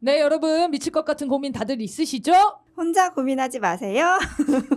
네, 여러분 미칠 것 같은 고민 다들 있으시죠? 혼자 고민하지 마세요.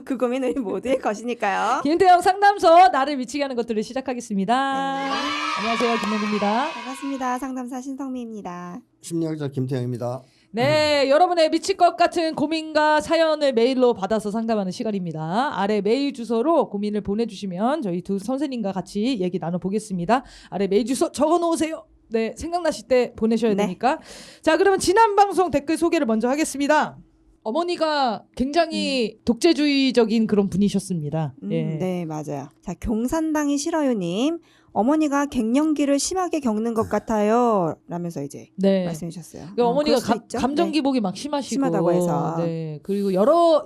그 고민은 우리 모두의 것이니까요. 김태형 상담소 나를 미치게 하는 것들을 시작하겠습니다. 네. 안녕하세요, 김명구입니다. 반갑습니다. 상담사 신성미입니다. 심리학자 김태형입니다. 네, 여러분의 미칠 것 같은 고민과 사연을 메일로 받아서 상담하는 시간입니다. 아래 메일 주소로 고민을 보내주시면 저희 두 선생님과 같이 얘기 나눠보겠습니다. 아래 메일 주소 적어놓으세요. 네, 생각나실 때 보내셔야 네. 되니까. 자, 그러면 지난 방송 댓글 소개를 먼저 하겠습니다. 어머니가 굉장히 독재주의적인 그런 분이셨습니다. 예. 네, 맞아요. 자, 경산당이 싫어요님. 어머니가 갱년기를 심하게 겪는 것 같아요. 라면서 이제 네. 말씀해 주셨어요. 그러니까 어머니가 그럴 수 있죠? 감정 네. 기복이 막 심하시고 심하다고 해서. 네. 그리고 여러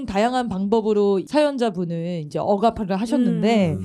다양한 방법으로 사연자분을 이제 억압을 하셨는데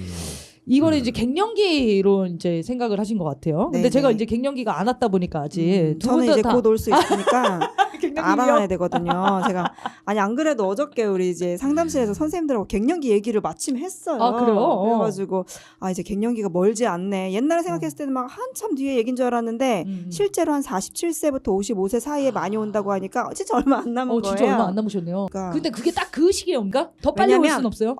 이거를 이제 갱년기로 이제 생각을 하신 것 같아요. 근데 네네. 제가 이제 갱년기가 안 왔다 보니까 아직 두 저는 분 이제 다 곧 올 수 있으니까 갱년기요? 알아놔야 되거든요. 제가 아니 안 그래도 어저께 우리 이제 상담실에서 선생님들하고 갱년기 얘기를 마침 했어요. 아, 그래요? 그래가지고 아 이제 갱년기가 멀지 않네. 옛날에 생각했을 때는 막 한참 뒤에 얘긴 줄 알았는데 실제로 한 47세부터 55세 사이에 많이 온다고 하니까 진짜 얼마 안 남은 거예요. 진짜 얼마 안 남으셨네요. 그러니까. 근데 그게 딱 그 시기인가? 더 빨리 올 왜냐면 수는 없어요?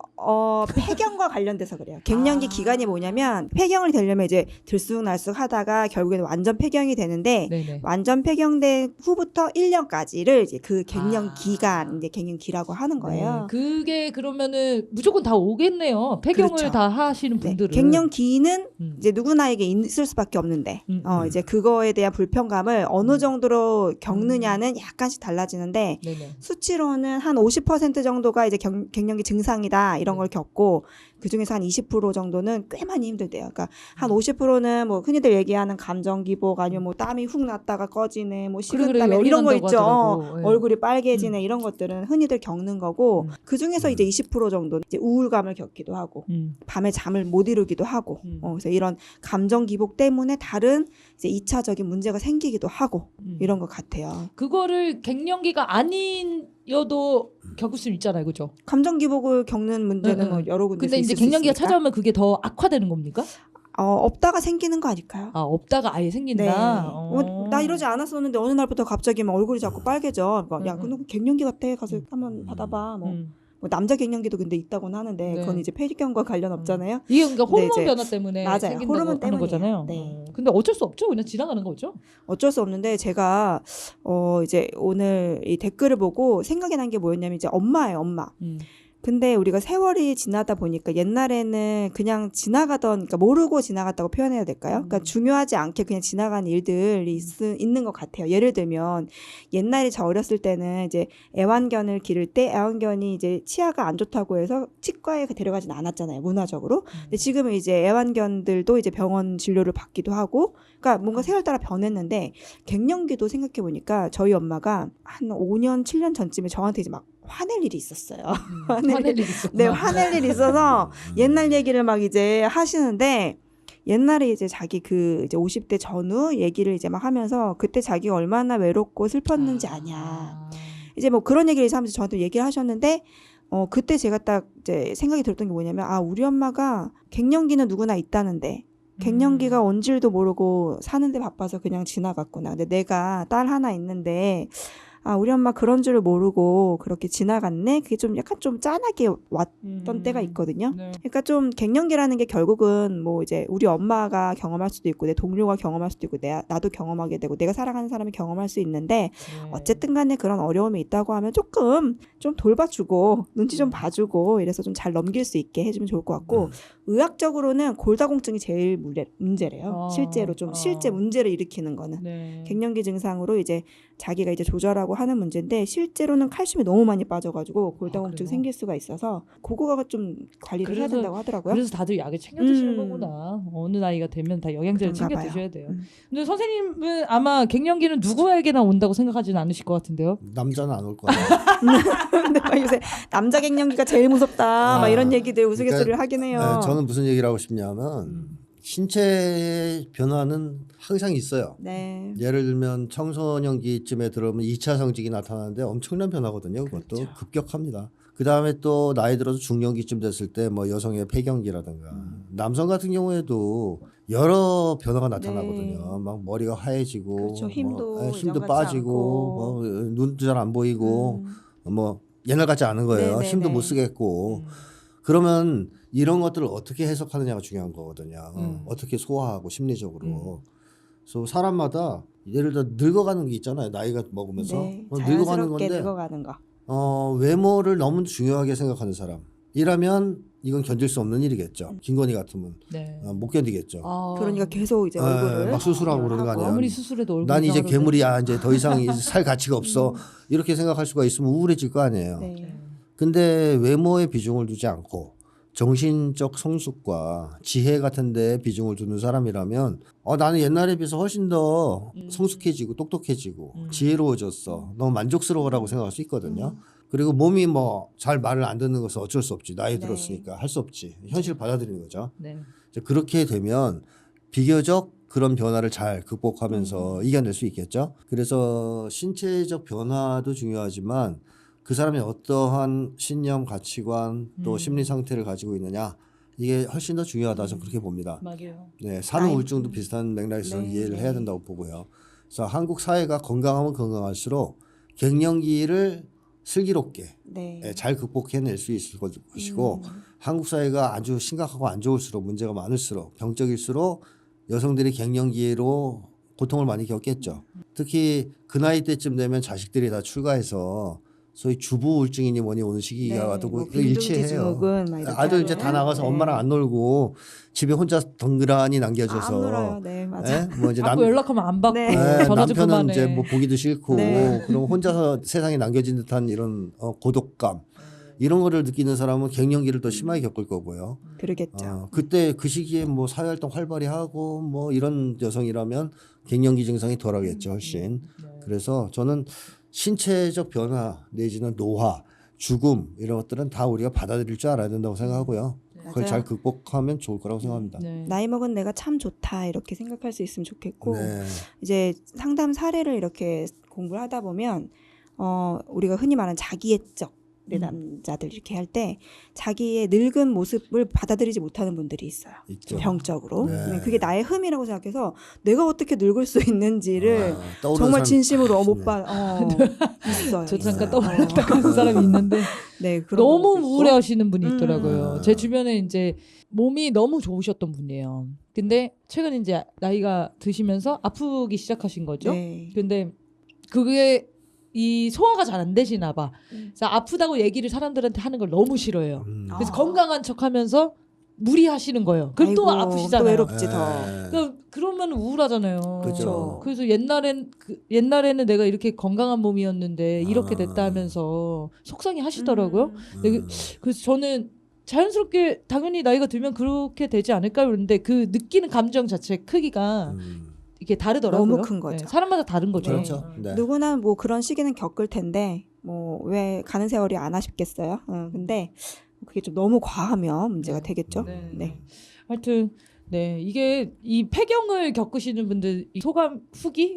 폐경과 관련돼서 그래요. 갱년기 기간이 뭐냐면 폐경을 되려면 이제 들쑥날쑥 하다가 결국에는 완전 폐경이 되는데 네네. 완전 폐경된 후부터 1년까지를 이제 그 갱년 기간, 이제 갱년기라고 하는 거예요. 네. 그게 그러면은 무조건 다 오겠네요. 폐경을 그렇죠. 다 하시는 네, 분들은. 갱년기는 이제 누구나에게 있을 수밖에 없는데 이제 그거에 대한 불편감을 어느 정도로 겪느냐는 약간씩 달라지는데 네네. 수치로는 한 50% 정도가 이제 갱년기 증상이다 이런 걸 겪고 그 중에서 한 20% 정도는 꽤 많이 힘들대요. 그러니까 한 50%는 뭐 흔히들 얘기하는 감정 기복 아니면 뭐 땀이 훅 났다가 꺼지네, 뭐 식은땀 열이 이런 거 난다고 있죠. 하더라고. 예. 얼굴이 빨개지네 이런 것들은 흔히들 겪는 거고 그 중에서 이제 20% 정도는 이제 우울감을 겪기도 하고 밤에 잠을 못 이루기도 하고 그래서 이런 감정 기복 때문에 다른 이제 2차적인 문제가 생기기도 하고 이런 것 같아요. 그거를 갱년기가 아니어도 겪을 수 있잖아요, 그죠? 감정 기복을 겪는 문제는 응, 뭐 여러 군데 근데 있을 이제 수 갱년기가 있으니까. 찾아오면 그게 더 악화되는 겁니까? 없다가 생기는 거 아닐까요? 아, 없다가 아예 생긴다. 네. 나 이러지 않았었는데 어느 날부터 갑자기 막 얼굴이 자꾸 빨개져. 그러니까 야, 너 갱년기 같아. 가서 한번 받아봐. 뭐 남자 갱년기도 근데 있다고는 하는데 네. 그건 이제 폐경과 관련 없잖아요. 이게 그러니까 호르몬 이제 변화 때문에 맞아요. 생긴다고 호르몬 하는 때문이에요. 거잖아요. 네. 근데 어쩔 수 없죠. 그냥 지나가는 거죠. 어쩔 수 없는데 제가 이제 오늘 이 댓글을 보고 생각이 난 게 뭐였냐면 이제 엄마예요, 엄마. 근데 우리가 세월이 지나다 보니까 옛날에는 그냥 지나가던, 그러니까 모르고 지나갔다고 표현해야 될까요? 그러니까 중요하지 않게 그냥 지나간 일들이 있는 것 같아요. 예를 들면 옛날에 저 어렸을 때는 이제 애완견을 기를 때 애완견이 이제 치아가 안 좋다고 해서 치과에 데려가진 않았잖아요, 문화적으로. 근데 지금은 이제 애완견들도 이제 병원 진료를 받기도 하고, 그러니까 뭔가 세월 따라 변했는데 갱년기도 생각해 보니까 저희 엄마가 한 5년, 7년 전쯤에 저한테 이제 막 화낼 일이 있었어요. 화낼 일이 있었구나. 네, 화낼 일이 있어서 옛날 얘기를 막 이제 하시는데 옛날에 이제 자기 그 이제 50대 전후 얘기를 이제 막 하면서 그때 자기가 얼마나 외롭고 슬펐는지 아냐. 이제 뭐 그런 얘기를 하면서 저한테 얘기를 하셨는데 그때 제가 딱 이제 생각이 들었던 게 뭐냐면 우리 엄마가 갱년기는 누구나 있다는데 갱년기가 온 줄도 모르고 사는데 바빠서 그냥 지나갔구나. 근데 내가 딸 하나 있는데 우리 엄마 그런 줄을 모르고 그렇게 지나갔네. 그게 좀 약간 좀 짠하게 왔던 때가 있거든요. 네. 그러니까 좀 갱년기라는 게 결국은 뭐 이제 우리 엄마가 경험할 수도 있고 내 동료가 경험할 수도 있고 나도 경험하게 되고 내가 사랑하는 사람이 경험할 수 있는데 어쨌든 간에 그런 어려움이 있다고 하면 조금 좀 돌봐주고 눈치 좀 봐주고 이래서 좀 잘 넘길 수 있게 해주면 좋을 것 같고 의학적으로는 골다공증이 제일 문제래요. 실제로 좀 실제 문제를 일으키는 거는 네. 갱년기 증상으로 이제 자기가 이제 조절하고 하는 문제인데 실제로는 칼슘이 너무 많이 빠져가지고 골다공증 그래요? 생길 수가 있어서 그거가 좀 관리를 해야 된다고 하더라고요. 그래서 다들 약을 챙겨 드시는 거구나. 어느 나이가 되면 다 영양제를 챙겨 그런가 봐요. 드셔야 돼요. 근데 선생님은 아마 갱년기는 누구에게나 온다고 생각하지는 않으실 것 같은데요. 남자는 안 올 거예요. 근데 막 요새 남자 갱년기가 제일 무섭다 막 이런 얘기들 우스갯소리를 하긴 해요. 네, 저는 무슨 얘기를 하고 싶냐면 신체의 변화는 항상 있어요. 네. 예를 들면 청소년기쯤에 들어오면 2차 성직이 나타나는데 엄청난 변화거든요. 그것도 그렇죠. 급격합니다. 그 다음에 또 나이 들어서 중년기쯤 됐을 때 뭐 여성의 폐경기라든가 남성 같은 경우에도 여러 변화가 나타나거든요. 막 머리가 하얘지고, 그렇죠. 힘도 힘도 예전 같지 빠지고, 않고. 눈도 잘 안 보이고, 뭐 옛날 같지 않은 거예요. 네네네. 힘도 못 쓰겠고. 그러면 이런 것들을 어떻게 해석하느냐가 중요한 거거든요. 어떻게 소화하고 심리적으로. 그래서 사람마다 예를 들어 늙어가는 게 있잖아요. 나이가 먹으면서 네, 늙어가는 자연스럽게 건데 늙어가는 거. 외모를 너무 중요하게 생각하는 사람이라면 이건 견딜 수 없는 일이겠죠. 김건희 같으면 네. 못 견디겠죠. 그러니까 계속 이제 얼굴을 막 수술하고 그러는 거 아니에요. 아무리 수술해도 얼굴 난 이제 이상으로 괴물이야. 이제 더 이상 살 가치가 없어. 이렇게 생각할 수가 있으면 우울해질 거 아니에요. 네. 근데 외모에 비중을 두지 않고 정신적 성숙과 지혜 같은 데 비중을 두는 사람이라면 나는 옛날에 비해서 훨씬 더 성숙해지고 똑똑해지고 지혜로워졌어. 너무 만족스러워라고 생각할 수 있거든요. 그리고 몸이 뭐 잘 말을 안 듣는 것은 어쩔 수 없지. 나이 네. 들었으니까 할 수 없지. 현실을 받아들이는 거죠. 네. 이제 그렇게 되면 비교적 그런 변화를 잘 극복하면서 이겨낼 수 있겠죠. 그래서 신체적 변화도 중요하지만 그 사람이 어떠한 신념, 가치관 또 심리 상태를 가지고 있느냐 이게 훨씬 더 중요하다. 저는 그렇게 봅니다. 맞아요. 네, 산후 우울증도 비슷한 맥락에서 네, 이해를 네. 해야 된다고 보고요. 그래서 한국 사회가 건강하면 건강할수록 갱년기를 슬기롭게 네. 잘 극복해낼 수 있을 것이고 한국 사회가 아주 심각하고 안 좋을수록 문제가 많을수록 병적일수록 여성들이 갱년기로 고통을 많이 겪겠죠. 특히 그 나이 때쯤 되면 자식들이 다 출가해서 소위 주부 우울증이니 뭐니 오는 시기가 네, 와도 뭐 그 일치해요. 빈둥지중은 막 이렇게 아들 이제 다 하면. 나가서 네. 엄마랑 안 놀고 집에 혼자 덩그러니 남겨져서 안 놀아요. 네, 맞아. 뭐 이제 자꾸 연락하면 안 받고 네. 전화 좀 남편은 그만해. 이제 뭐 보기도 싫고 네. 그럼 혼자서 세상에 남겨진 듯한 이런 고독감 이런 거를 느끼는 사람은 갱년기를 더 심하게 겪을 거고요. 그러겠죠. 그때 그 시기에 뭐 사회활동 활발히 하고 뭐 이런 여성이라면 갱년기 증상이 덜하겠죠, 훨씬. 그래서 저는 신체적 변화 내지는 노화, 죽음 이런 것들은 다 우리가 받아들일 줄 알아야 된다고 생각하고요. 그걸 맞아요. 잘 극복하면 좋을 거라고 생각합니다. 네. 나이 먹은 내가 참 좋다 이렇게 생각할 수 있으면 좋겠고 네. 이제 상담 사례를 이렇게 공부를 하다 보면 우리가 흔히 말하는 자기애적 남자들 이렇게 할 때 자기의 늙은 모습을 받아들이지 못하는 분들이 있어요. 있죠. 병적으로. 네. 네, 그게 나의 흠이라고 생각해서 내가 어떻게 늙을 수 있는지를 떠오르는 정말 사람 진심으로 있네. 못 봐. 있어요. 저 잠깐 있어요. 떠올랐다 그 사람이 있는데 네, 그런 너무 분들도 있고. 우울해하시는 분이 있더라고요. 음. 제 주변에 이제 몸이 너무 좋으셨던 분이에요. 근데 최근 이제 나이가 드시면서 아프기 시작하신 거죠. 네. 근데 그게 이 소화가 잘 안 되시나 봐. 그래서 아프다고 얘기를 사람들한테 하는 걸 너무 싫어해요. 그래서 아. 건강한 척하면서 무리하시는 거예요. 그럼 또 아이고, 아프시잖아요. 또 외롭지 더. 그러면 우울하잖아요. 그죠. 그래서 옛날에는 내가 이렇게 건강한 몸이었는데 이렇게 됐다 하면서 속상해 하시더라고요. 그래서 저는 자연스럽게 당연히 나이가 들면 그렇게 되지 않을까요? 그런데 그 느끼는 감정 자체의 크기가 이게 다르더라고요. 너무 큰 거죠. 네, 사람마다 다른 거죠. 그렇죠. 네. 누구나 뭐 그런 시기는 겪을 텐데 뭐 왜 가는 세월이 안 아쉽겠어요. 근데 그게 좀 너무 과하면 문제가 되겠죠. 네. 네. 하여튼 네 이게 이 폐경을 겪으시는 분들 이 소감 후기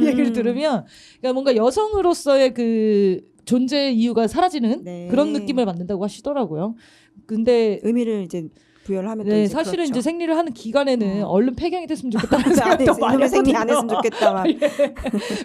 얘기를 들으면 그러니까 뭔가 여성으로서의 그 존재 이유가 사라지는 네. 그런 느낌을 받는다고 하시더라고요. 근데 의미를 이제 부여를 하면 또 네, 이제 사실은 그렇죠. 이제 생리를 하는 기간에는 얼른 폐경이 됐으면 좋겠다는 안 생각도 했- 많이 이놈의 생리 안 하거든요. 했으면 좋겠다 막.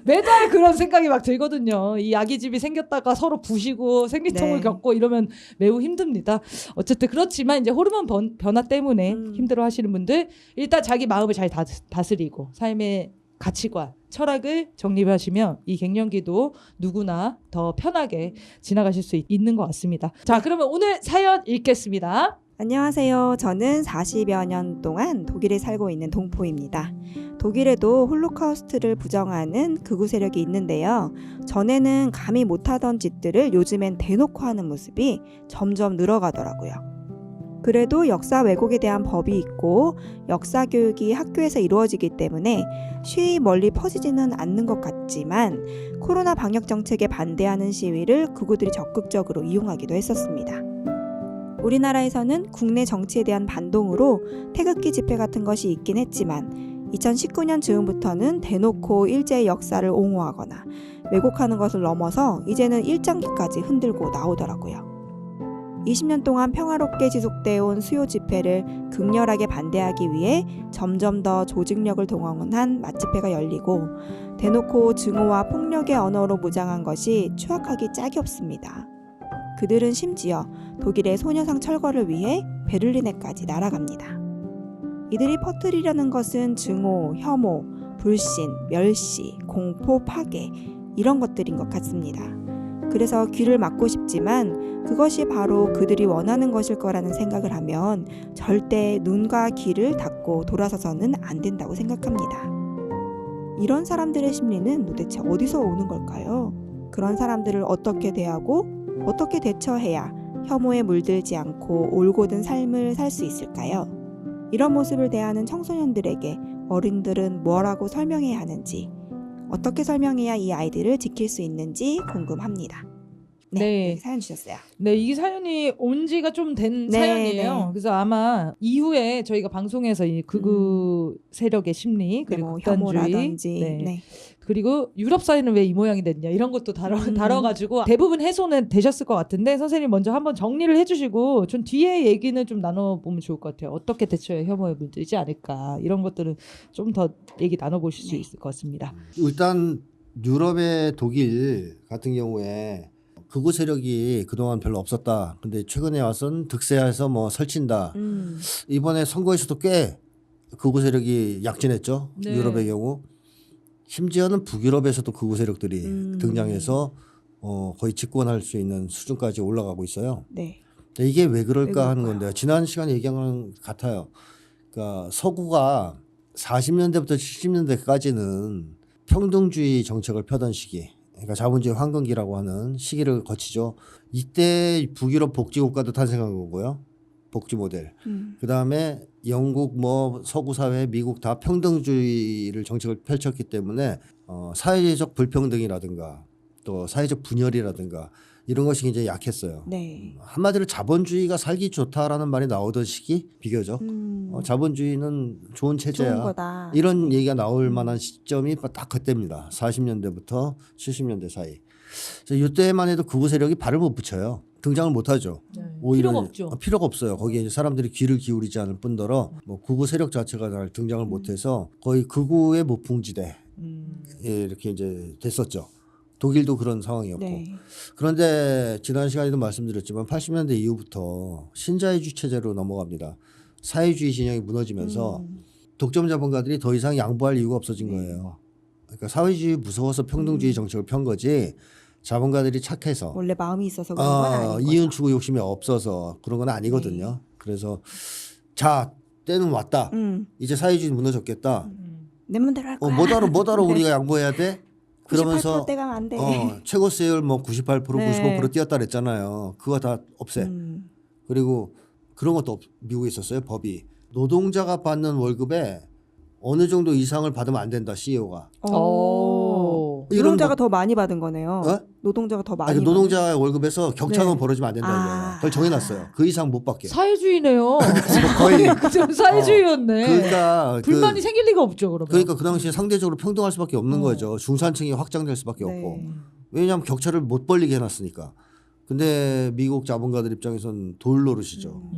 매달 그런 생각이 막 들거든요. 이 아기집이 생겼다가 서로 부시고 생리통을 네. 겪고 이러면 매우 힘듭니다. 어쨌든 그렇지만 이제 호르몬 변화 때문에 힘들어하시는 분들 일단 자기 마음을 잘 다스리고 삶의 가치관, 철학을 정립하시면 이 갱년기도 누구나 더 편하게 지나가실 수 있는 것 같습니다. 자, 그러면 오늘 사연 읽겠습니다. 안녕하세요. 저는 40여 년 동안 독일에 살고 있는 동포입니다. 독일에도 홀로카우스트를 부정하는 극우 세력이 있는데요. 전에는 감히 못하던 짓들을 요즘엔 대놓고 하는 모습이 점점 늘어가더라고요. 그래도 역사 왜곡에 대한 법이 있고 역사 교육이 학교에서 이루어지기 때문에 쉬이 멀리 퍼지지는 않는 것 같지만 코로나 방역 정책에 반대하는 시위를 극우들이 적극적으로 이용하기도 했었습니다. 우리나라에서는 국내 정치에 대한 반동으로 태극기 집회 같은 것이 있긴 했지만 2019년 즈음부터는 대놓고 일제의 역사를 옹호하거나 왜곡하는 것을 넘어서 이제는 일장기까지 흔들고 나오더라고요. 20년 동안 평화롭게 지속되어 온 수요 집회를 극렬하게 반대하기 위해 점점 더 조직력을 동원한 맞집회가 열리고 대놓고 증오와 폭력의 언어로 무장한 것이 추악하기 짝이 없습니다. 그들은 심지어 독일의 소녀상 철거를 위해 베를린에까지 날아갑니다. 이들이 퍼뜨리려는 것은 증오, 혐오, 불신, 멸시, 공포, 파괴 이런 것들인 것 같습니다. 그래서 귀를 막고 싶지만 그것이 바로 그들이 원하는 것일 거라는 생각을 하면 절대 눈과 귀를 닫고 돌아서서는 안 된다고 생각합니다. 이런 사람들의 심리는 도대체 어디서 오는 걸까요? 그런 사람들을 어떻게 대하고 어떻게 대처해야 혐오에 물들지 않고 올곧은 삶을 살 수 있을까요? 이런 모습을 대하는 청소년들에게 어른들은 뭐라고 설명해야 하는지, 어떻게 설명해야 이 아이들을 지킬 수 있는지 궁금합니다. 네. 이렇게 사연 주셨어요. 네, 이 사연이 온 지가 좀 된 네, 사연이에요. 네. 그래서 아마 이후에 저희가 방송에서 이 극우 세력의 심리 그리고 뭐 극단주의 혐오라든지 네. 네. 그리고 유럽 사회는 왜 이 모양이 됐냐 이런 것도 다뤄가지고 대부분 해소는 되셨을 것 같은데 선생님 먼저 한번 정리를 해주시고 전 뒤에 얘기는 좀 나눠보면 좋을 것 같아요. 어떻게 대처해 혐오에 물들지 않을까 이런 것들은 좀 더 얘기 나눠보실 수 있을 것 같습니다. 일단 유럽의 독일 같은 경우에 극우 세력이 그동안 별로 없었다. 근데 최근에 와서는 득세해서 뭐 설친다. 이번에 선거에서도 꽤 극우 세력이 약진했죠. 네. 유럽의 경우. 심지어는 북유럽에서도 극우 세력들이 등장해서 거의 집권할 수 있는 수준까지 올라가고 있어요. 네. 근데 이게 왜 그럴까 하는 그럴까요? 건데 지난 시간에 얘기한 것 같아요. 그러니까 서구가 40년대부터 70년대까지는 평등주의 정책을 펴던 시기, 그러니까 자본주의 황금기라고 하는 시기를 거치죠. 이때 북유럽 복지국가도 탄생한 거고요. 복지 모델. 그다음에 영국 뭐 서구 사회 미국 다 평등주의를 정책을 펼쳤기 때문에 사회적 불평등이라든가 또 사회적 분열이라든가 이런 것이 굉장히 약했어요. 네. 한마디로 자본주의가 살기 좋다라는 말이 나오던 시기 비교죠. 자본주의는 좋은 체제야. 좋은 거다. 이런 얘기가 나올 만한 시점이 딱 그때입니다. 40년대부터 70년대 사이. 이때만 해도 극우 세력이 발을 못 붙여요. 등장을 못 하죠. 네. 오히려 필요가 없죠. 필요가 없어요. 거기에 이제 사람들이 귀를 기울이지 않을 뿐더러 뭐 극우 세력 자체가 잘 등장을 못해서 거의 극우의 무풍지대 이렇게 이제 됐었죠. 독일도 그런 상황이었고. 네. 그런데 지난 시간에도 말씀드렸지만 80년대 이후부터 신자유주의 체제로 넘어갑니다. 사회주의 진영이 무너지면서 독점 자본가들이 더 이상 양보할 이유가 없어진 거예요. 그러니까 사회주의 무서워서 평등주의 정책을 편 거지 자본가들이 착해서 원래 마음이 있어서 그런 건 아닌 이윤 거죠. 추구 욕심이 없어서 그런 건 아니거든요. 그래서 자 때는 왔다. 이제 사회주의 무너졌겠다. 내 맘대로 할 거야. 뭐다로 네. 우리가 양보해야 돼? 그러면서 98% 떼가면 안 돼. 최고세율 뭐 98% 네. 95% 띄었다 그랬잖아요. 그거 다 없애. 그리고 그런 것도 미국에 있었어요. 법이 노동자가 받는 월급에 어느 정도 이상을 받으면 안 된다. CEO가. 노동자가 더 많이 받은 거네요. 어? 노동자가 더 많이. 노동자 월급에서 격차가 네. 벌어지면 안 된다. 이거예요. 그걸 정해놨어요. 그 이상 못 받게. 사회주의네요. 거의. 좀 사회주의였네. 그러니까 불만이 생길 리가 없죠, 그러면. 그러니까 그 당시에 상대적으로 평등할 수밖에 없는 거죠. 중산층이 확장될 수밖에 네. 없고. 왜냐하면 격차를 못 벌리게 해놨으니까. 근데 미국 자본가들 입장에서는 돌 노릇이죠.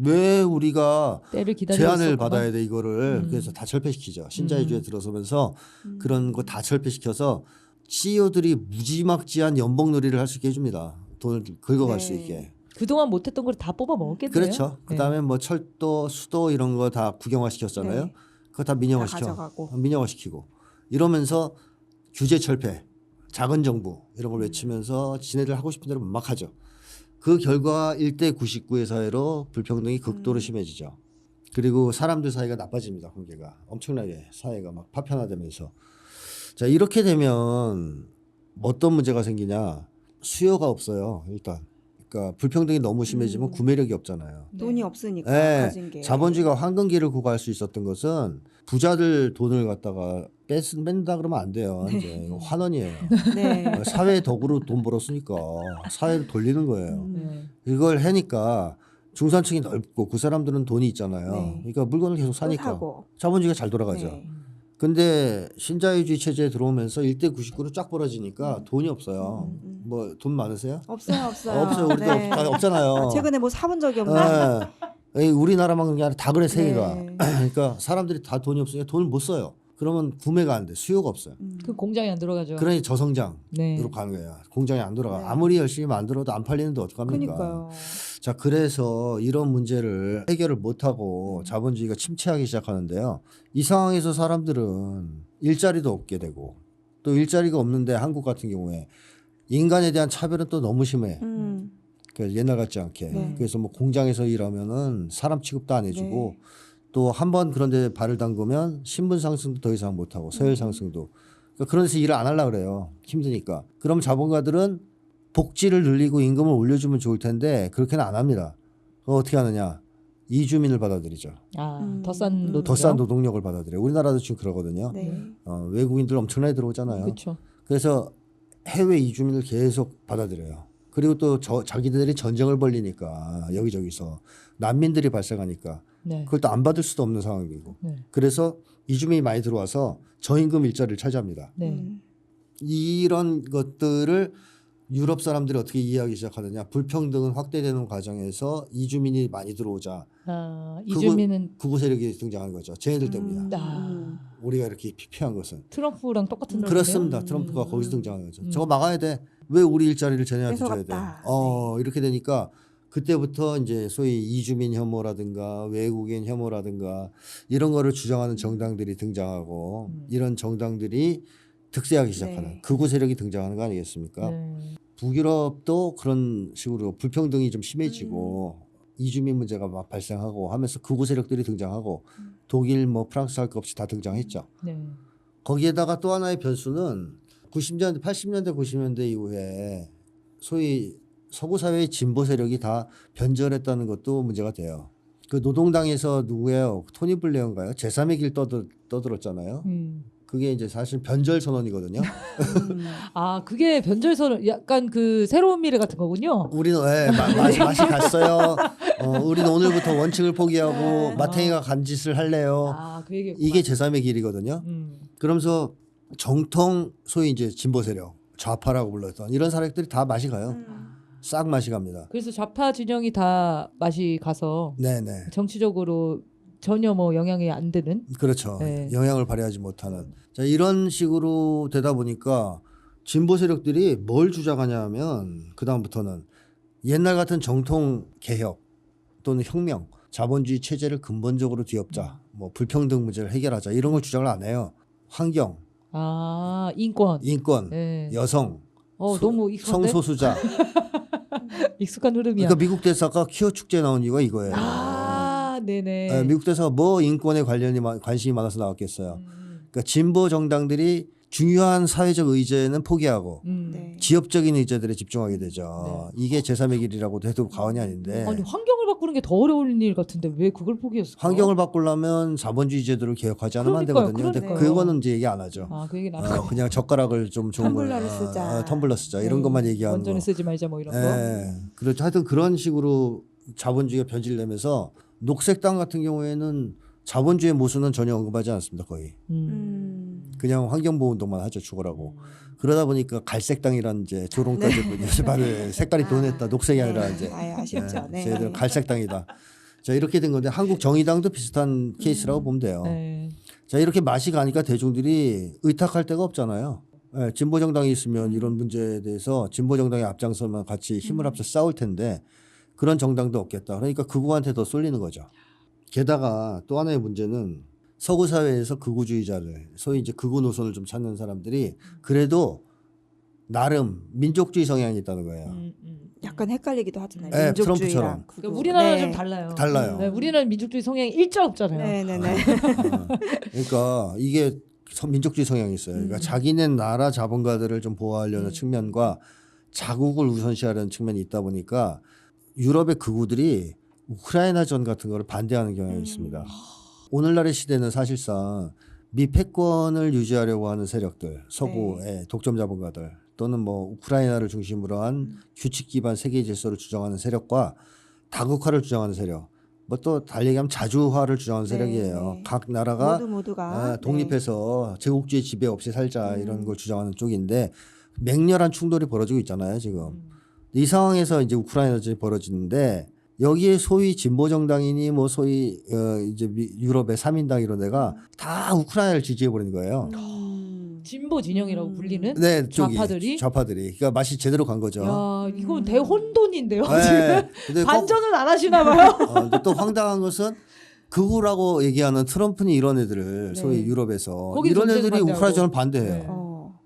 왜 우리가 때를 기다리고 제한을 있었구나. 받아야 돼 이거를. 그래서 다 철폐시키죠. 신자유주의에 들어서면서 그런 거 다 철폐시켜서 CEO들이 무지막지한 연봉놀이를 할 수 있게 해줍니다. 돈을 긁어갈 수 있게. 그동안 못했던 걸 다 뽑아 먹었겠네요. 그렇죠. 그다음에 뭐 철도, 수도 이런 거 다 국영화 시켰잖아요. 네. 그거 다 다 민영화시켜. 가져가고. 민영화시키고 이러면서 규제 철폐, 작은 정부 이런 걸 외치면서 지네들 하고 싶은 대로 막 하죠. 그 결과 1대 99의 사회로 불평등이 극도로 심해지죠. 그리고 사람들 사이가 나빠집니다. 관계가 엄청나게 사회가 막 파편화되면서 자 이렇게 되면 어떤 문제가 생기냐 수요가 없어요. 일단 그러니까 불평등이 너무 심해지면 구매력이 없잖아요. 돈이 없으니까 네, 가진 게. 자본주의가 황금기를 구가할 수 있었던 것은 부자들 돈을 갖다가 뺀다 그러면 안 돼요. 이제 이거 환원이에요. 네. 사회 덕으로 돈 벌었으니까 사회를 돌리는 거예요. 이걸 해니까 중산층이 넓고 그 사람들은 돈이 있잖아요. 네. 그러니까 물건을 계속 또 사니까 사고. 자본주의가 잘 돌아가죠. 네. 근데 신자유주의 체제에 들어오면서 1대 99로 쫙 벌어지니까 돈이 없어요. 뭐 돈 많으세요? 없어요. 없어요. 우리도 없잖아요. 최근에 뭐 사본 적이 없나? 네. 우리나라만 그런 게 아니라 다 그래 세계가. 네. 그러니까 사람들이 다 돈이 없으니까 돈을 못 써요. 그러면 구매가 안 돼. 수요가 없어요. 그 공장이 안 들어가죠. 그러니 저성장으로 네. 가는 거예요. 공장이 안 들어가. 네. 아무리 열심히 만들어도 안 팔리는데 어떡합니까? 그러니까요. 자, 그래서 이런 문제를 해결을 못하고 자본주의가 침체하기 시작하는데요. 이 상황에서 사람들은 일자리도 없게 되고 또 일자리가 없는데 한국 같은 경우에 인간에 대한 차별은 또 너무 심해. 그래서 옛날 같지 않게. 네. 그래서 뭐 공장에서 일하면은 사람 취급도 안 해주고 네. 또 한 번 그런 데 발을 담그면 신분 상승도 더 이상 못하고 서열 상승도. 그러니까 그런 데서 일을 안 하려고 그래요. 힘드니까. 그럼 자본가들은 복지를 늘리고 임금을 올려주면 좋을 텐데 그렇게는 안 합니다. 어떻게 하느냐. 이주민을 받아들이죠. 더 싼 노동. 더 싼 노동력을 받아들여요. 우리나라도 지금 그러거든요. 네. 외국인들 엄청나게 들어오잖아요. 그렇죠. 그래서 해외 이주민을 계속 받아들여요. 그리고 또 자기들이 전쟁을 벌리니까 여기저기서 난민들이 발생하니까 네. 그걸 또 안 받을 수도 없는 상황이고. 네. 그래서 이주민이 많이 들어와서 저임금 일자리를 차지합니다. 네. 이런 것들을 유럽 사람들이 어떻게 이해하기 시작하느냐. 불평등은 확대되는 과정에서 이주민이 많이 들어오자. 이주민은 극우 세력이 등장하는 거죠. 쟤네들 때문이다. 우리가 이렇게 피폐한 것은. 트럼프랑 똑같은 그렇습니다. 논리네요. 트럼프가 거기서 등장하는 거죠. 저거 막아야 돼. 왜 우리 일자리를 쟤네한테 줘야 돼? 뺏어갔다. 이렇게 되니까 그때부터 이제 소위 이주민 혐오라든가 외국인 혐오라든가 이런 거를 주장하는 정당들이 등장하고 이런 정당들이 득세하기 시작하는 네. 극우 세력이 등장하는 거 아니겠습니까? 네. 북유럽도 그런 식으로 불평등이 좀 심해지고 이주민 문제가 막 발생하고 하면서 극우 세력들이 등장하고 독일 뭐 프랑스 할 것 없이 다 등장했죠. 네. 거기에다가 또 하나의 변수는 90년대, 80년대, 90년대 이후에 소위 서구 사회의 진보 세력이 다 변절했다는 것도 문제가 돼요. 그 노동당에서 누구예요? 토니 블레어인가요? 제3의 길 떠들었잖아요. 그게 이제 사실 변절 선언이거든요. 그게 변절선 약간 그 새로운 미래 같은 거군요. 우리는 맛이 갔어요. 우리는 오늘부터 원칙을 포기하고 마탱이가 간 짓을 할래요. 그 얘기. 이게 제3의 길이거든요. 그러면서 정통 소위 이제 진보 세력, 좌파라고 불렀던 이런 사람들이 다 맛이 가요. 싹 맛이 갑니다. 그래서 좌파 진영이 다 맛이 가서 네네. 정치적으로 전혀 뭐 영향이 안 되는. 그렇죠. 네. 영향을 발휘하지 못하는. 자, 이런 식으로 되다 보니까 진보 세력들이 뭘 주장하냐 하면 그다음부터는 옛날 같은 정통 개혁 또는 혁명, 자본주의 체제를 근본적으로 뒤엎자, 뭐 불평등 문제를 해결하자 이런 걸 주장을 안 해요. 환경, 인권. 네. 여성, 너무 익숙한데? 성소수자. 익숙한 흐름이야. 그러니까 미국 대사가 퀴어 축제에 나온 이유가 이거예요. 네네. 네, 미국 대사가 뭐 인권에 관심이 많아서 나왔겠어요. 그러니까 진보 정당들이 중요한 사회적 의제는 포기하고 네. 지역적인 의제들에 집중하게 되죠. 이게 제3의 길이라고도 해도 과언이 아닌데 아니 환경을 바꾸는 게 더 어려운 일 같은데 왜 그걸 포기했을까? 환경을 바꾸려면 자본주의 제도를 개혁하지 않으면 안 되거든요. 근데 그거는 이제 얘기 안 하죠. 그 얘기는 안 하고. 그냥 젓가락을 좀 좋은 걸 텀블러를 쓰자. 텀블러 쓰자 이런 것만 얘기하는 원전을 거. 쓰지 말자 뭐 이런 거. 그렇죠. 하여튼 그런 식으로 자본주의가 변질되면서 녹색당 같은 경우에는 자본주의 모순은 전혀 언급하지 않습니다. 거의. 그냥 환경보호 운동만 하죠. 죽으라고. 그러다 보니까 갈색당이라는 이제 조롱까지 말을 색깔이 변했다. 녹색이 아니라 이제 아쉽죠. 네. 저희들은 갈색당이다. 자 이렇게 된 건데 한국 정의당도 비슷한 케이스라고 보면 돼요. 자 이렇게 맛이 가니까 대중들이 의탁할 데가 없잖아요. 진보 정당이 있으면 이런 문제에 대해서 진보 정당의 앞장서만 같이 힘을 합쳐 싸울 텐데 그런 정당도 없겠다. 그러니까 극우한테 더 쏠리는 거죠. 게다가 또 하나의 문제는 서구 사회에서 극우주의자를 소위 이제 극우 노선을 좀 찾는 사람들이 그래도 나름 민족주의 성향이 있다는 거예요. 약간 헷갈리기도 하잖아요. 네, 민족주의랑 트럼프처럼. 극우. 우리나라는 네. 좀 달라요. 달라요. 우리나라는 민족주의 성향이 일자 없잖아요. 네네네. 그러니까 이게 민족주의 성향이 있어요. 그러니까 자기네 나라 자본가들을 좀 보호하려는 측면과 자국을 우선시하려는 측면이 있다 보니까 유럽의 극우들이 우크라이나전 같은 거를 반대하는 경향이 있습니다. 오늘날의 시대는 사실상 미 패권을 유지하려고 하는 세력들, 서구의 독점 자본가들 또는 뭐 우크라이나를 중심으로 한 규칙 기반 세계 질서를 주장하는 세력과 다국화를 주장하는 세력 뭐 또 달리 얘기하면 자주화를 주장하는 네, 세력이에요. 네. 각 나라가 모두가 독립해서 제국주의 지배 없이 살자 이런 걸 주장하는 쪽인데 맹렬한 충돌이 벌어지고 있잖아요 지금. 이 상황에서 이제 우크라이나전이 벌어지는데 여기에 소위 진보 정당이니 뭐 소위 이제 유럽의 3인당 이런 데가 다 우크라이나를 지지해 버리는 거예요. 진보 진영이라고 불리는 네, 쪽이, 좌파들이. 그러니까 맛이 제대로 간 거죠. 야, 이건 대혼돈인데요. 네, 지금 근데 반전은 안 하시나 봐요. 근데 또 황당한 것은 극우라고 얘기하는 트럼프는 이런 애들을 네. 소위 유럽에서 거기 이런 전쟁 애들이 반대하고. 우크라이나전을 반대해요. 네.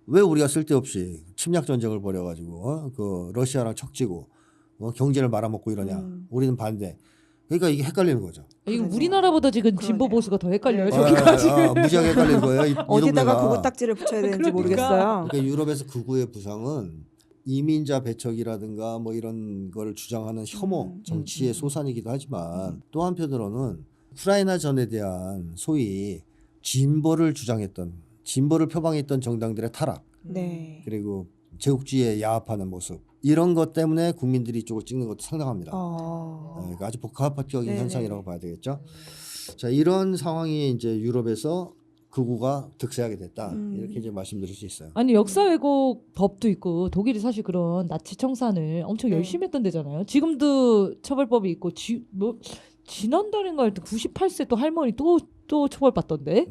왜 우리가 쓸데없이 침략 전쟁을 벌여가지고 그 러시아랑 척지고 경제를 말아먹고 이러냐? 우리는 반대. 그러니까 이게 헷갈리는 거죠. 이거 그러네요. 우리나라보다 지금 진보 그러네요. 보수가 더 헷갈려요. 네. 저기까지. 무지하게 헷갈리는 거예요. 이 어디다가 동네가. 그거 딱지를 붙여야 되는지 그러니까. 모르겠어요. 그러니까 유럽에서 극우의 부상은 이민자 배척이라든가 뭐 이런 걸 주장하는 혐오, 정치의 소산이기도 하지만 또 한편으로는 우크라이나 전에 대한 소위 진보를 주장했던 진보를 표방했던 정당들의 타락 네. 그리고 제국주의에 야합하는 모습 이런 것 때문에 국민들이 이쪽을 찍는 것도 상당합니다. 그러니까 아주 복합적인 네네. 현상이라고 봐야 되겠죠. 자 이런 상황이 이제 유럽에서 극우가 득세하게 됐다 이렇게 이제 말씀드릴 수 있어요. 아니 역사 왜곡 법도 있고 독일이 사실 그런 나치 청산을 엄청 네. 열심히 했던 데잖아요. 지금도 처벌법이 있고 지난달인가 할 때 98세 또 할머니 또 처벌받던데.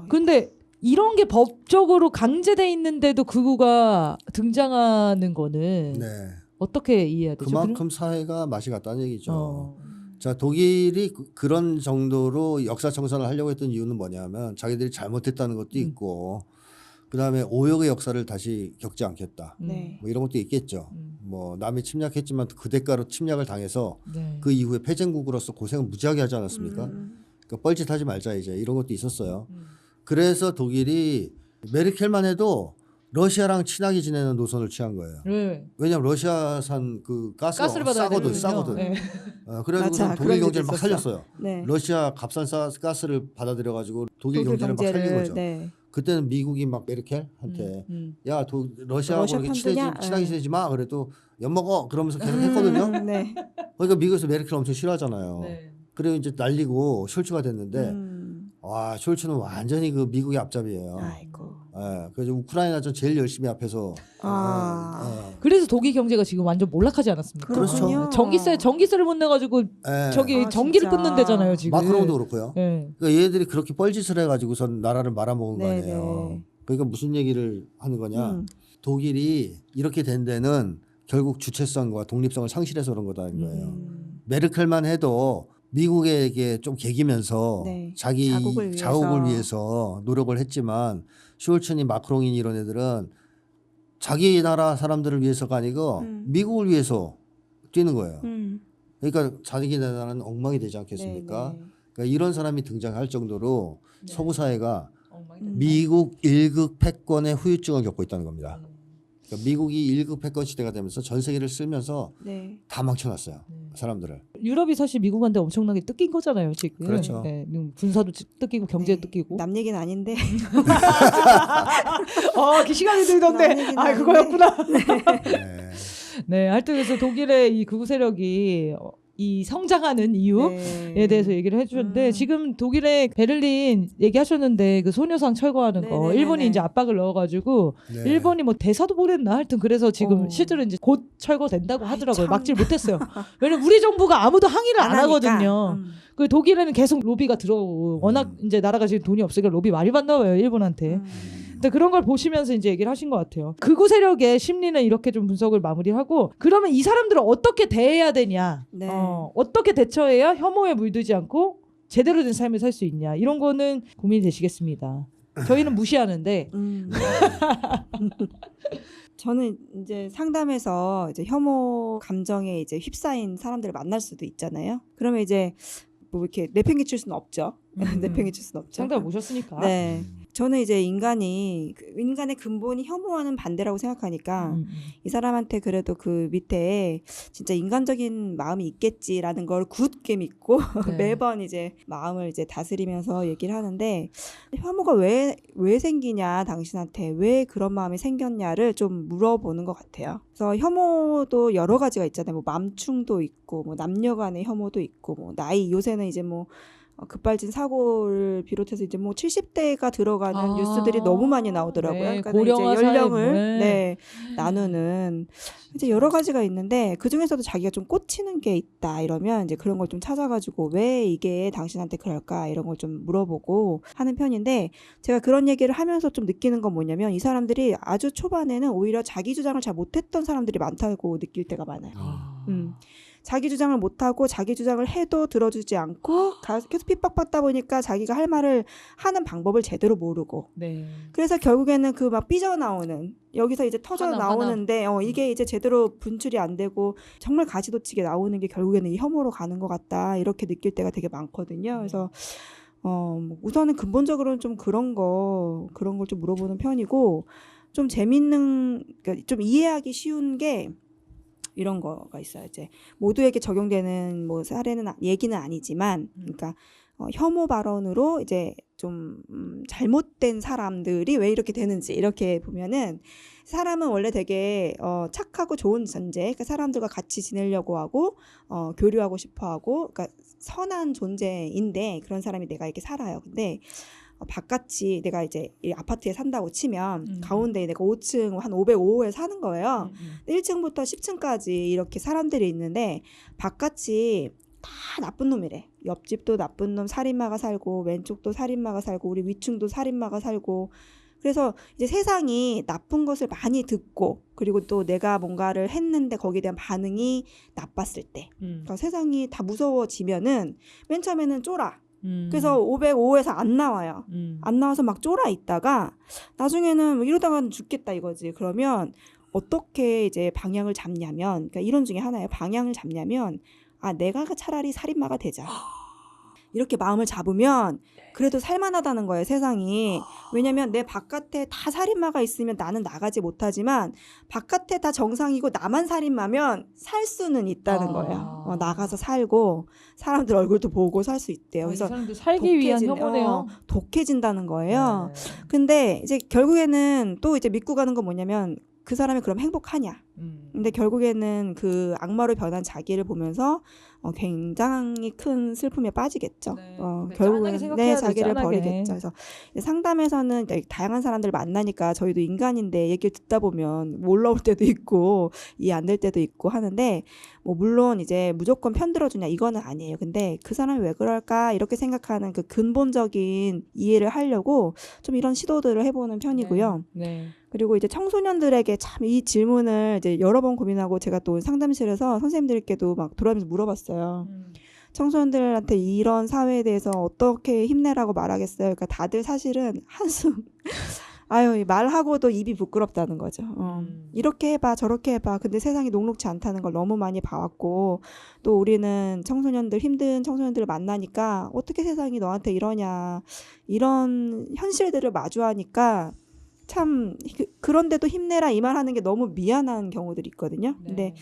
근데 이런 게 법적으로 강제돼 있는데도 극우가 등장하는 거는 네. 어떻게 이해해야 되죠? 그만큼 사회가 맛이 갔다는 얘기죠. 어. 자 독일이 그런 정도로 역사 청산을 하려고 했던 이유는 뭐냐면 자기들이 잘못했다는 것도 있고 그다음에 오역의 역사를 다시 겪지 않겠다. 네. 뭐 이런 것도 있겠죠. 뭐 남이 침략했지만 그 대가로 침략을 당해서 네. 그 이후에 패전국으로서 고생을 무지하게 하지 않았습니까? 그러니까 뻘짓하지 말자 이제 이런 것도 있었어요. 그래서 독일이 메르켈만 해도 러시아랑 친하게 지내는 노선을 취한 거예요. 네. 왜냐하면 러시아산 그 가스를 받아야 싸거든. 네. 그래가지고 맞아, 독일 그런 경제를 일도 막 있었어. 살렸어요. 네. 러시아 값싼 가스를 받아들여가지고 독일 경제를 막 살린 거죠. 네. 그때는 미국이 막 메르켈한테 야 러시아하고 러시아 이렇게 편드냐? 친하게 지내지 마. 그래도 엿먹어 그러면서 계속 했거든요. 네. 그러니까 미국에서 메르켈 엄청 싫어하잖아요. 네. 그리고 이제 날리고 숄츠가 됐는데 와 숄츠는 완전히 그 미국의 앞잡이에요. 아이고. 그래서 우크라이나전 제일 열심히 앞에서 그래서 독일 경제가 지금 완전 몰락하지 않았습니까? 그렇군요. 전기세를 못 내가지고 저기 전기를 진짜. 끊는 데잖아요 지금. 마크롱도 그렇고요. 네. 그러니까 얘들이 그렇게 뻘짓을 해가지고선 나라를 말아먹은 거 네, 아니에요. 네. 그러니까 무슨 얘기를 하는 거냐? 독일이 이렇게 된 데는 결국 주체성과 독립성을 상실해서 그런 거다는 거예요. 메르켈만 해도 미국에게 좀 개기면서 네. 자기 자국을 위해서 노력을 했지만 숄츠니 마크롱이니 이런 애들은 자기 나라 사람들을 위해서가 아니고 미국을 위해서 뛰는 거예요. 그러니까 자기 나라는 엉망이 되지 않겠습니까? 네, 네. 그러니까 이런 사람이 등장할 정도로 네. 서구 사회가 미국 일극 패권의 후유증을 겪고 있다는 겁니다. 그러니까 미국이 일극 패권 시대가 되면서 전 세계를 쓸면서 네. 다 망쳐놨어요. 사람들을. 유럽이 사실 미국한테 엄청나게 뜯긴 거잖아요 지금. 그렇죠. 네. 군사도 뜯기고 경제도 뜯기고. 남 얘기는 아닌데. 그 시간이 들던데. 남 얘기는 아 그거였구나. 네. 네, 하여튼 그래서 독일의 이 극우 세력이 이 성장하는 이유에 네. 대해서 얘기를 해주셨는데 지금 독일의 베를린 얘기하셨는데 그 소녀상 철거하는 거 네네네네. 일본이 이제 압박을 넣어가지고 네. 일본이 뭐 대사도 보냈나 하여튼 그래서 지금 어. 실제로 이제 곧 철거된다고 하더라고요. 참. 막지를 못했어요. 왜냐면 우리 정부가 아무도 항의를 안 하니까. 하거든요. 그 독일에는 계속 로비가 들어오고 워낙 이제 나라가 지금 돈이 없으니까 로비 많이 받나 봐요 일본한테. 근데 그런 걸 보시면서 이제 얘기를 하신 것 같아요. 극우 세력의 심리는 이렇게 좀 분석을 마무리하고 그러면 이 사람들을 어떻게 대해야 되냐, 네. 어떻게 대처해야 혐오에 물들지 않고 제대로 된 삶을 살 수 있냐 이런 거는 고민이 되시겠습니다. 저희는 무시하는데 저는 이제 상담에서 이제 혐오 감정에 이제 휩싸인 사람들을 만날 수도 있잖아요. 그러면 이제 뭐 이렇게 내팽개칠 수는 없죠. 내팽개칠 수는 없죠. 상담을 모셨으니까. 네. 저는 이제 인간의 근본이 혐오하는 반대라고 생각하니까 이 사람한테 그래도 그 밑에 진짜 인간적인 마음이 있겠지라는 걸 굳게 믿고 네. 매번 이제 마음을 이제 다스리면서 얘기를 하는데 혐오가 왜 생기냐 당신한테 왜 그런 마음이 생겼냐를 좀 물어보는 것 같아요. 그래서 혐오도 여러 가지가 있잖아요. 뭐 맘충도 있고 뭐 남녀 간의 혐오도 있고 뭐 나이 요새는 이제 뭐 급발진 사고를 비롯해서 이제 뭐 70대가 들어가는 뉴스들이 너무 많이 나오더라고요. 네, 그러니까 고령화 이제 연령을 사회, 네, 나누는 이제 여러 가지가 있는데 그 중에서도 자기가 좀 꽂히는 게 있다 이러면 이제 그런 걸 좀 찾아가지고 왜 이게 당신한테 그럴까 이런 걸 좀 물어보고 하는 편인데 제가 그런 얘기를 하면서 좀 느끼는 건 뭐냐면 이 사람들이 아주 초반에는 오히려 자기 주장을 잘 못했던 사람들이 많다고 느낄 때가 많아요. 자기 주장을 못하고 자기 주장을 해도 들어주지 않고 계속 핍박받다 보니까 자기가 할 말을 하는 방법을 제대로 모르고 네. 그래서 결국에는 그 막 삐져나오는 여기서 이제 터져 화나. 나오는데 이게 이제 제대로 분출이 안 되고 정말 가시도치게 나오는 게 결국에는 이 혐오로 가는 것 같다 이렇게 느낄 때가 되게 많거든요. 그래서 뭐 우선은 근본적으로는 좀 그런 걸 좀 물어보는 편이고 좀 재밌는 그러니까 좀 이해하기 쉬운 게 이런 거가 있어요. 이제 모두에게 적용되는 뭐 사례는 얘기는 아니지만, 그러니까 혐오 발언으로 이제 좀 잘못된 사람들이 왜 이렇게 되는지 이렇게 보면은 사람은 원래 되게 착하고 좋은 존재, 그러니까 사람들과 같이 지내려고 하고 교류하고 싶어하고, 그러니까 선한 존재인데 그런 사람이 내가 이렇게 살아요. 근데 바깥이 내가 이제 이 아파트에 산다고 치면 가운데 내가 5층 한 505호에 사는 거예요. 1층부터 10층까지 이렇게 사람들이 있는데 바깥이 다 나쁜 놈이래. 옆집도 나쁜 놈 살인마가 살고 왼쪽도 살인마가 살고 우리 위층도 살인마가 살고 그래서 이제 세상이 나쁜 것을 많이 듣고 그리고 또 내가 뭔가를 했는데 거기에 대한 반응이 나빴을 때 그러니까 세상이 다 무서워지면은 맨 처음에는 쫄아. 그래서 505에서 안 나와요. 안 나와서 막 쫄아 있다가 나중에는 뭐 이러다가는 죽겠다 이거지. 그러면 어떻게 이제 방향을 잡냐면 그러니까 이론 중에 하나예요. 방향을 잡냐면 내가 차라리 살인마가 되자. 이렇게 마음을 잡으면 그래도 살만하다는 거예요, 세상이. 왜냐면 내 바깥에 다 살인마가 있으면 나는 나가지 못하지만 바깥에 다 정상이고 나만 살인마면 살 수는 있다는 거예요. 나가서 살고 사람들 얼굴도 보고 살 수 있대요. 그래서 사람들 살기 위한 혐오네요. 독해진다는 거예요. 네. 근데 이제 결국에는 또 이제 믿고 가는 건 뭐냐면 그 사람이 그럼 행복하냐? 근데 결국에는 그 악마로 변한 자기를 보면서 굉장히 큰 슬픔에 빠지겠죠. 네. 결국은 생각해야 돼, 자기를 짠하게. 버리겠죠. 그래서 상담에서는 다양한 사람들을 만나니까 저희도 인간인데 얘기를 듣다 보면 올라올 때도 있고 이해 안 될 때도 있고 하는데 뭐 물론 이제 무조건 편들어주냐 이거는 아니에요. 근데 그 사람이 왜 그럴까 이렇게 생각하는 그 근본적인 이해를 하려고 좀 이런 시도들을 해보는 편이고요. 네. 그리고 이제 청소년들에게 참 이 질문을 이제 여러 번 고민하고 제가 또 상담실에서 선생님들께도 막 돌아가면서 물어봤어요. 청소년들한테 이런 사회에 대해서 어떻게 힘내라고 말하겠어요. 그러니까 다들 사실은 한숨 말하고도 입이 부끄럽다는 거죠. 이렇게 해봐 저렇게 해봐. 근데 세상이 녹록지 않다는 걸 너무 많이 봐왔고 또 우리는 힘든 청소년들을 만나니까 어떻게 세상이 너한테 이러냐 이런 현실들을 마주하니까 참 그런데도 힘내라 이 말 하는 게 너무 미안한 경우들이 있거든요. 네. 근데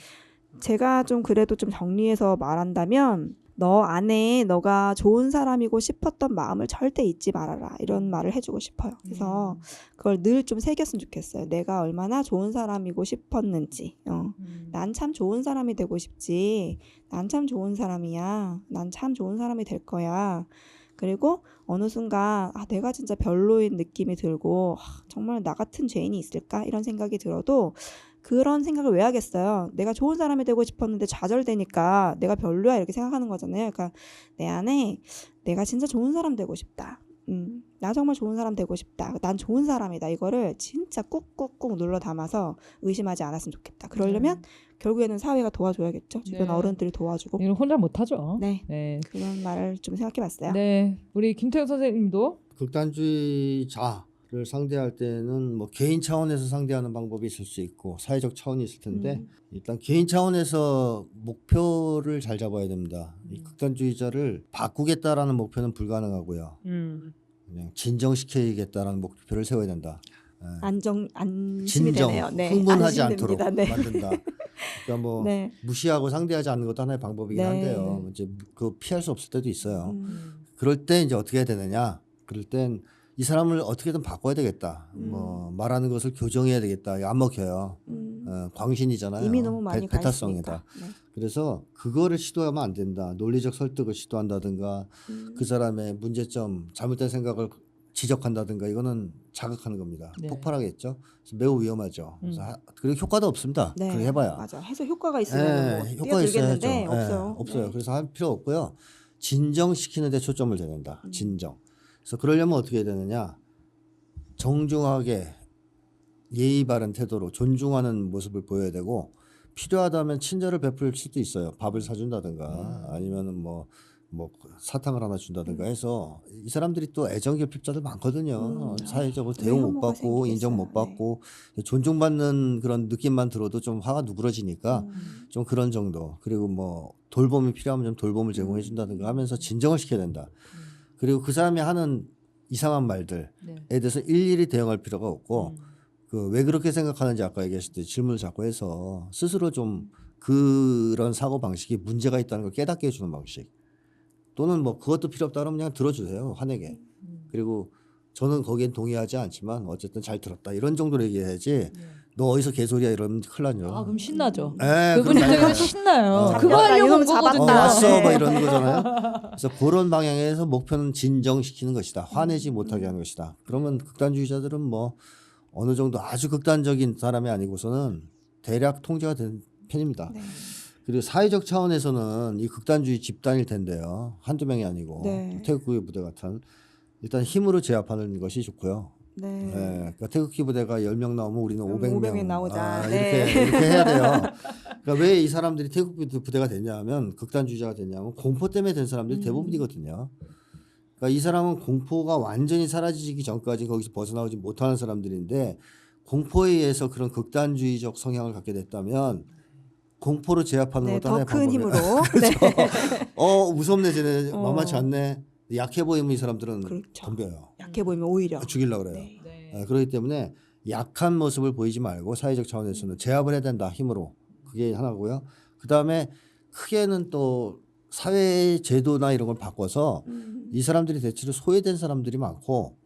제가 좀 그래도 좀 정리해서 말한다면 너 안에 너가 좋은 사람이고 싶었던 마음을 절대 잊지 말아라 이런 말을 해주고 싶어요. 그래서 그걸 늘 좀 새겼으면 좋겠어요. 내가 얼마나 좋은 사람이고 싶었는지. 난 참 좋은 사람이 되고 싶지. 난 참 좋은 사람이야. 난 참 좋은 사람이 될 거야. 그리고 어느 순간 내가 진짜 별로인 느낌이 들고 정말 나 같은 죄인이 있을까 이런 생각이 들어도 그런 생각을 왜 하겠어요. 내가 좋은 사람이 되고 싶었는데 좌절되니까 내가 별로야 이렇게 생각하는 거잖아요. 그러니까 내 안에 내가 진짜 좋은 사람 되고 싶다. 나 정말 좋은 사람 되고 싶다. 난 좋은 사람이다. 이거를 진짜 꾹꾹꾹 눌러 담아서 의심하지 않았으면 좋겠다. 그러려면 결국에는 사회가 도와줘야겠죠. 주변 네. 어른들이 도와주고. 이건 혼자 못하죠. 네. 네. 그런 말을 좀 생각해봤어요. 네. 우리 김태형 선생님도 극단주의자를 상대할 때는 뭐 개인 차원에서 상대하는 방법이 있을 수 있고 사회적 차원이 있을 텐데 일단 개인 차원에서 목표를 잘 잡아야 됩니다. 이 극단주의자를 바꾸겠다라는 목표는 불가능하고요. 그냥 진정시켜야겠다라는 목표를 세워야 된다. 안심이 진정, 되네요. 네. 흥분하지 않도록 안심됩니다. 네. 만든다. 그러니까 뭐 네. 무시하고 상대하지 않는 것도 하나의 방법이긴 네. 한데요. 이제 그 피할 수 없을 때도 있어요. 음. 그럴 때 이제 어떻게 해야 되느냐? 그럴 땐 이 사람을 어떻게든 바꿔야 되겠다. 뭐 말하는 것을 교정해야 되겠다. 이거 안 먹혀요. 광신이잖아요. 이미 너무 많이 가 배타성이다. 있으니까. 네. 그래서 그거를 시도하면 안 된다. 논리적 설득을 시도한다든가 그 사람의 문제점, 잘못된 생각을 지적한다든가 이거는 자극하는 겁니다. 네. 폭발하겠죠. 그래서 매우 위험하죠. 그래서 그리고 효과도 없습니다. 네. 그렇게 해봐야. 맞아. 해서 효과가 있으면 뭐 효과 있어야죠. 뛰어들겠는데 없어요. 없어요. 네. 그래서 할 필요 없고요. 진정시키는 데 초점을 둬야 된다. 진정. 그래서 그러려면 어떻게 해야 되느냐? 정중하게 예의 바른 태도로 존중하는 모습을 보여야 되고 필요하다면 친절을 베풀 수도 있어요. 밥을 사준다든가 아니면은 뭐 사탕을 하나 준다든가 해서 이 사람들이 또 애정 결핍자들 많거든요. 사회적으로 왜 대우 못 혐오가 받고 인정 못 생기겠어요. 받고 존중받는 그런 느낌만 들어도 좀 화가 누그러지니까 좀 그런 정도. 그리고 뭐 돌봄이 필요하면 좀 돌봄을 제공해 준다든가 하면서 진정을 시켜야 된다. 그리고 그 사람이 하는 이상한 말들에 네. 대해서 일일이 대응할 필요가 없고 그 왜 그렇게 생각하는지 아까 얘기했을 때 질문을 자꾸 해서 스스로 좀 그런 사고 방식이 문제가 있다는 걸 깨닫게 해주는 방식. 또는 뭐 그것도 필요 없다 그러면 그냥 들어주세요. 화내게. 그리고 저는 거기엔 동의하지 않지만 어쨌든 잘 들었다. 이런 정도로 얘기해야지 너 어디서 개소리야 이러면 큰일 나죠. 아 그럼 신나죠. 예, 그분 그럼 입장에서 난리 신나요. 나죠. 그거 하려고 이놈 온 거거든요. 잡았다. 왔어 막 이러는 거잖아요. 그래서 그런 방향에서 목표는 진정시키는 것이다. 화내지 못하게 하는 것이다. 그러면 극단주의자들은 뭐 어느 정도 아주 극단적인 사람이 아니고서는 대략 통제가 된 편입니다. 네. 그리고 사회적 차원에서는 이 극단주의 집단일 텐데요. 한두 명이 아니고 네. 태극기 부대 같은 일단 힘으로 제압하는 것이 좋고요. 네. 네, 그러니까 태극기 부대가 10명 나오면 우리는 그럼 500명 500명 나오자. 이렇게 네. 해야 돼요. 그러니까 왜 이 사람들이 태극기 부대가 됐냐면 극단주의자가 됐냐면 공포 때문에 된 사람들이 대부분이거든요. 그러니까 이 사람은 공포가 완전히 사라지기 전까지 거기서 벗어나오지 못하는 사람들인데 공포에 의해서 그런 극단주의적 성향을 갖게 됐다면 공포로 제압하는 네, 것도 하나의 더 큰 방법이에요. 힘으로. 네. 무섭네 쟤네 만만치 않네. 약해 보이면 이 사람들은 그렇죠. 덤벼요. 약해 보이면 오히려. 죽이려고 그래요. 네. 네. 그렇기 때문에 약한 모습을 보이지 말고 사회적 차원에서는 제압을 해야 된다. 힘으로. 그게 하나고요. 그다음에 크게는 또 사회 제도나 이런 걸 바꿔서 이 사람들이 대체로 소외된 사람들이 많고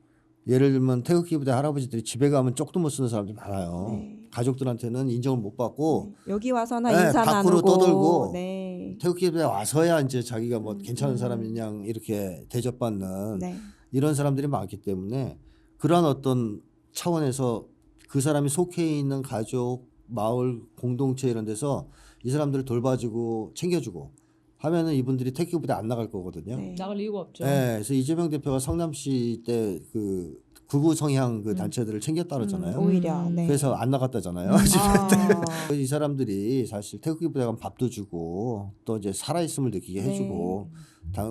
예를 들면 태극기 부대 할아버지들이 집에 가면 쪽도 못 쓰는 사람들이 많아요. 네. 가족들한테는 인정을 못 받고 여기 와서나 네, 인사 밖으로 나누고. 떠들고 네. 태극기 부대 와서야 이제 자기가 뭐 괜찮은 사람인 양 이렇게 대접받는 네. 이런 사람들이 많기 때문에 그러한 어떤 차원에서 그 사람이 속해 있는 가족, 마을, 공동체 이런 데서 이 사람들을 돌봐주고 챙겨주고 하면은 이분들이 태극기 부대 안 나갈 거거든요. 네. 나갈 이유가 없죠. 네, 그래서 이재명 대표가 성남시 때 그 극우 성향 그 단체들을 챙겼다 그러잖아요. 오히려. 네. 그래서 안 나갔다잖아요. 아. 이 사람들이 사실 태극기 부대 가면 밥도 주고 또 이제 살아있음을 느끼게 네. 해주고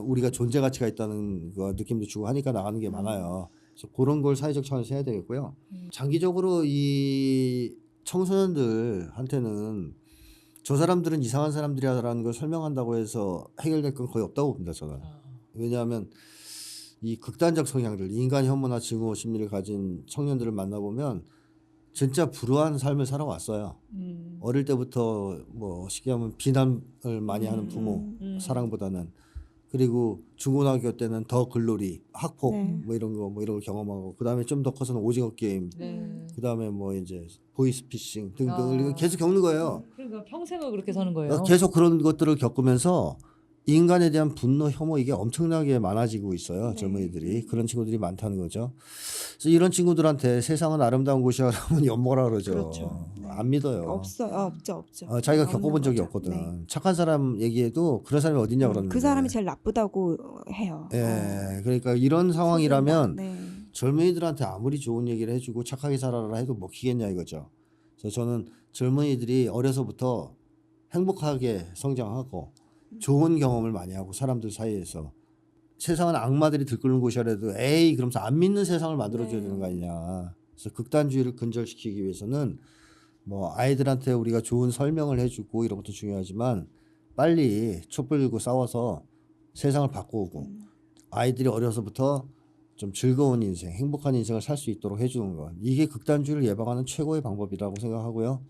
우리가 존재 가치가 있다는 거 느낌도 주고 하니까 나가는 게 많아요. 그래서 그런 걸 사회적 차원에서 해야 되겠고요. 장기적으로 이 청소년들한테는 저 사람들은 이상한 사람들이라는 걸 설명한다고 해서 해결될 건 거의 없다고 봅니다. 저는. 왜냐하면 이 극단적 성향들, 인간 혐오나 증오 심리를 가진 청년들을 만나보면 진짜 불우한 삶을 살아왔어요. 어릴 때부터 뭐 쉽게 하면 비난을 많이 하는 부모 사랑보다는 그리고 중고등학교 때는 더 글로리, 학폭 네. 뭐 이런 걸 경험하고 그다음에 좀 더 커서는 오징어 게임, 네. 그다음에 뭐 이제 보이스피싱 등등 아. 이걸 계속 겪는 거예요. 그러니까 평생을 그렇게 사는 거예요. 그러니까 계속 그런 것들을 겪으면서 인간에 대한 분노, 혐오 이게 엄청나게 많아지고 있어요. 젊은이들이. 그런 친구들이 많다는 거죠. 그래서 이런 친구들한테 세상은 아름다운 곳이야 하면 엿먹으라 그러죠. 그렇죠. 안 믿어요. 없어요. 없죠. 자기가 없는 겪어본 적이 거죠. 없거든. 네. 착한 사람 얘기해도 그런 사람이 어딨냐 그러는데. 그 사람이 제일 나쁘다고 해요. 예. 그러니까 이런 상황이라면 네. 젊은이들한테 아무리 좋은 얘기를 해주고 착하게 살아라 해도 먹히겠냐 이거죠. 그래서 저는 젊은이들이 어려서부터 행복하게 성장하고 좋은 경험을 많이 하고 사람들 사이에서 세상은 악마들이 들끓는 곳이라도 에이 그러면서 안 믿는 세상을 만들어줘야 되는 거 아니냐. 그래서 극단주의를 근절시키기 위해서는 뭐 아이들한테 우리가 좋은 설명을 해주고 이런 것도 중요하지만 빨리 촛불 들고 싸워서 세상을 바꾸고 아이들이 어려서부터 좀 즐거운 인생, 행복한 인생을 살 수 있도록 해주는 것. 이게 극단주의를 예방하는 최고의 방법이라고 생각하고요.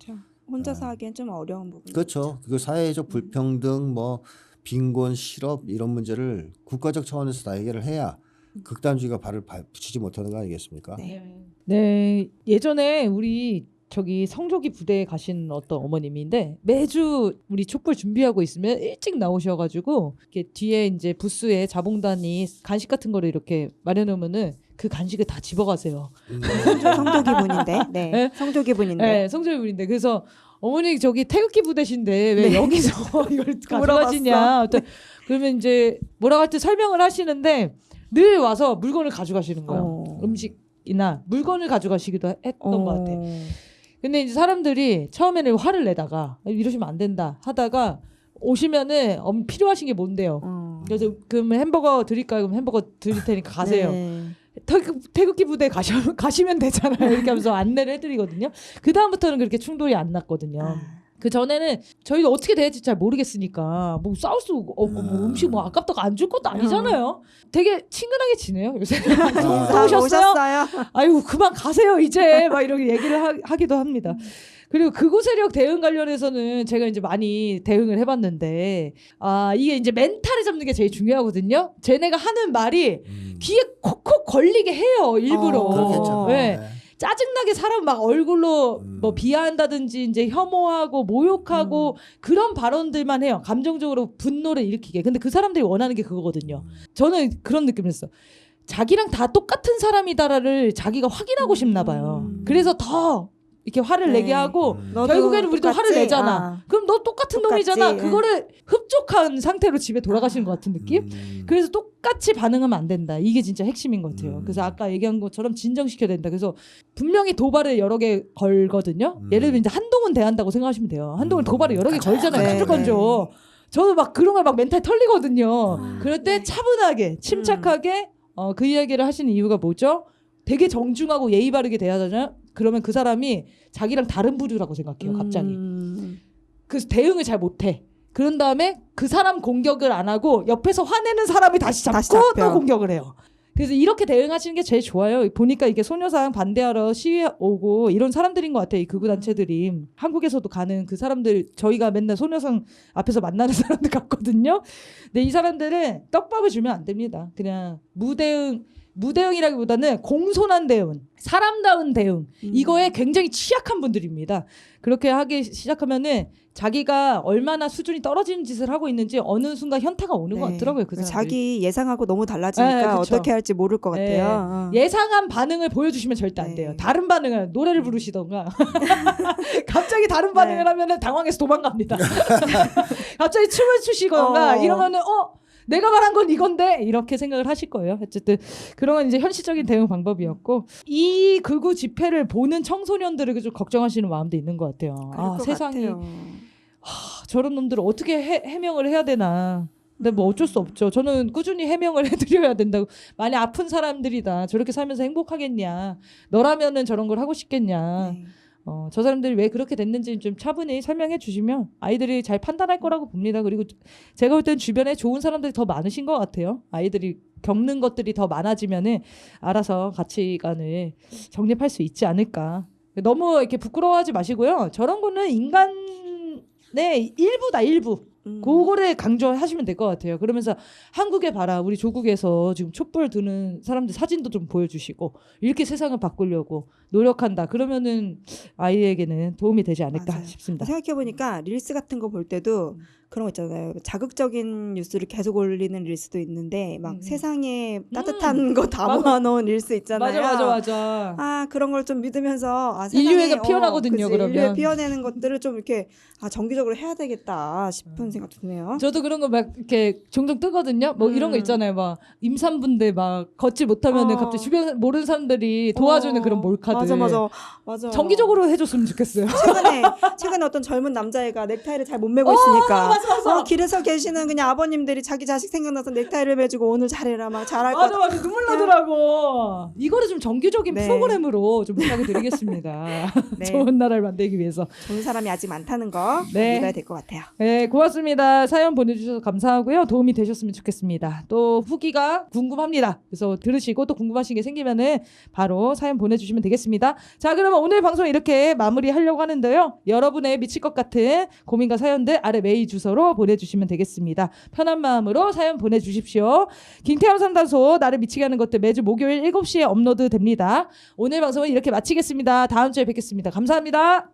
혼자서 하기엔 좀 어려운 부분. 그렇죠. 그 사회적 불평등, 뭐 빈곤, 실업 이런 문제를 국가적 차원에서 다 해결을 해야 극단주의가 발을 붙이지 못하는 거 아니겠습니까? 네. 네, 예전에 우리 저기 성조기 부대에 가신 어떤 어머님인데 매주 우리 촛불 준비하고 있으면 일찍 나오셔가지고 이렇게 뒤에 이제 부스에 자봉단이 간식 같은 거를 이렇게 마련하면은 그 간식을 다 집어가세요. 성조기 분인데, 네, 네? 성조기 분인데. 네, 성조기 분인데 그래서 어머니 저기 태극기 부대신데 왜 네. 여기서 이걸 가져가시냐? 그러면 이제 뭐라고 할 때 설명을 하시는데 늘 와서 물건을 가져가시는 거예요. 음식이나 물건을 가져가시기도 했던 것 같아요. 근데 이제 사람들이 처음에는 화를 내다가 이러시면 안 된다 하다가 오시면은 필요하신 게 뭔데요? 그래서 그러면 햄버거 드릴까요? 그럼 햄버거 드릴 테니까 가세요. 네. 태극기 부대 가시면 되잖아요. 이렇게 하면서 안내를 해드리거든요. 그 다음부터는 그렇게 충돌이 안 났거든요. 그 전에는 저희도 어떻게 될지 잘 모르겠으니까 뭐 싸울 수 없고 뭐 음식 뭐 아깝다고 안 줄 것도 아니잖아요. 되게 친근하게 지내요 요새. 인사 오셨어요? 아이고 그만 가세요 이제 막 이렇게 얘기를 하기도 합니다. 그리고 극우 세력 대응 관련해서는 제가 이제 많이 대응을 해봤는데 이게 이제 멘탈을 잡는 게 제일 중요하거든요. 쟤네가 하는 말이 귀에 콕콕 걸리게 해요 일부러. 그렇겠죠. 네. 네. 짜증나게 사람 막 얼굴로 뭐 비하한다든지 이제 혐오하고 모욕하고 그런 발언들만 해요. 감정적으로 분노를 일으키게. 근데 그 사람들이 원하는 게 그거거든요. 저는 그런 느낌이었어. 자기랑 다 똑같은 사람이다를 자기가 확인하고 싶나 봐요. 그래서 더 이렇게 화를 네. 내게 하고 너도 결국에는 우리도 똑같지? 화를 내잖아. 그럼 너 똑같은 똑같지? 놈이잖아. 그거를 흡족한 상태로 집에 돌아가시는 것 같은 느낌? 그래서 똑같이 반응하면 안 된다. 이게 진짜 핵심인 것 같아요. 그래서 아까 얘기한 것처럼 진정시켜야 된다. 그래서 분명히 도발을 여러 개 걸거든요. 예를 들면 이제 한동훈 대한다고 생각하시면 돼요. 한동훈 도발을 여러 개 걸잖아요. 네, 깐족깐족. 저는 막 그런 걸 막 멘탈 털리거든요. 그럴 때 네. 차분하게 침착하게 그 이야기를 하시는 이유가 뭐죠? 되게 정중하고 예의 바르게 대하잖아요. 그러면 그 사람이 자기랑 다른 부류라고 생각해요. 갑자기. 그래서 대응을 잘 못해. 그런 다음에 그 사람 공격을 안 하고 옆에서 화내는 사람이 다시 다시 잡고 잡혀. 또 공격을 해요. 그래서 이렇게 대응하시는 게 제일 좋아요. 보니까 이게 소녀상 반대하러 시위 오고 이런 사람들인 것 같아요. 이 극우 단체들이. 한국에서도 가는 그 사람들 저희가 맨날 소녀상 앞에서 만나는 사람들 같거든요. 근데 이 사람들은 떡밥을 주면 안 됩니다. 그냥 무대응이라기보다는 공손한 대응, 사람다운 대응 이거에 굉장히 취약한 분들입니다. 그렇게 하기 시작하면은 자기가 얼마나 수준이 떨어지는 짓을 하고 있는지 어느 순간 현타가 오는 것 같더라고요. 그 사람들이. 자기 예상하고 너무 달라지니까 네, 그쵸. 어떻게 할지 모를 것 같아요. 예상한 반응을 보여주시면 절대 안 돼요. 네. 다른 반응을 노래를 부르시던가 갑자기 다른 반응을 하면은 당황해서 도망갑니다. 갑자기 춤을 추시거나 이러면은 내가 말한 건 이건데 이렇게 생각을 하실 거예요. 어쨌든 그런 건 이제 현실적인 대응 방법이었고 이 극우 집회를 보는 청소년들을 좀 걱정하시는 마음도 있는 것 같아요. 세상이 저런 놈들을 어떻게 해명을 해야 되나. 근데 뭐 어쩔 수 없죠. 저는 꾸준히 해명을 해드려야 된다고. 많이 아픈 사람들이다. 저렇게 살면서 행복하겠냐. 너라면은 저런 걸 하고 싶겠냐. 네. 저 사람들이 왜 그렇게 됐는지 좀 차분히 설명해 주시면 아이들이 잘 판단할 거라고 봅니다. 그리고 제가 볼 땐 주변에 좋은 사람들이 더 많으신 것 같아요. 아이들이 겪는 것들이 더 많아지면은 알아서 가치관을 정립할 수 있지 않을까. 너무 이렇게 부끄러워하지 마시고요. 저런 거는 인간의 일부다, 일부. 그거를 강조하시면 될 것 같아요. 그러면서 한국에 봐라. 우리 조국에서 지금 촛불 드는 사람들 사진도 좀 보여주시고 이렇게 세상을 바꾸려고 노력한다. 그러면은 아이에게는 도움이 되지 않을까 맞아요. 싶습니다. 생각해보니까 릴스 같은 거 볼 때도 그런 거 있잖아요. 자극적인 뉴스를 계속 올리는 릴스도 있는데 막 세상에 따뜻한 거 다 모아놓은 릴스 있잖아요. 맞아. 그런 걸 좀 믿으면서 세상에, 인류애가 피어나거든요. 그러면 인류애 피어내는 것들을 좀 이렇게 정기적으로 해야 되겠다 싶은 생각도 드네요. 저도 그런 거 막 이렇게 종종 뜨거든요. 뭐 이런 거 있잖아요. 막 임산부인데 막 걷지 못하면은 갑자기 주변 모르는 사람들이 도와주는 그런 몰카들. 맞아. 정기적으로 해줬으면 좋겠어요. 최근에 어떤 젊은 남자애가 넥타이를 잘 못 매고 있으니까 맞아. 길에서 계시는 그냥 아버님들이 자기 자식 생각나서 넥타이를 매주고 오늘 잘해라 막 잘할 맞아 것 맞아 눈물 나더라고. 이거를 좀 정기적인 네. 프로그램으로 좀 부탁을 드리겠습니다. 네. 좋은 나라를 만들기 위해서. 좋은 사람이 아직 많다는 거 네. 믿어야 될 것 같아요. 네, 고맙습니다. 사연 보내주셔서 감사하고요. 도움이 되셨으면 좋겠습니다. 또 후기가 궁금합니다. 그래서 들으시고 또 궁금하신 게 생기면은 바로 사연 보내주시면 되겠습니다. 자, 그러면 오늘 방송 이렇게 마무리하려고 하는데요. 여러분의 미칠 것 같은 고민과 사연들 아래 메일 주소로 보내주시면 되겠습니다. 편한 마음으로 사연 보내주십시오. 김태형 상담소 나를 미치게 하는 것들 매주 목요일 7시에 업로드 됩니다. 오늘 방송은 이렇게 마치겠습니다. 다음 주에 뵙겠습니다. 감사합니다.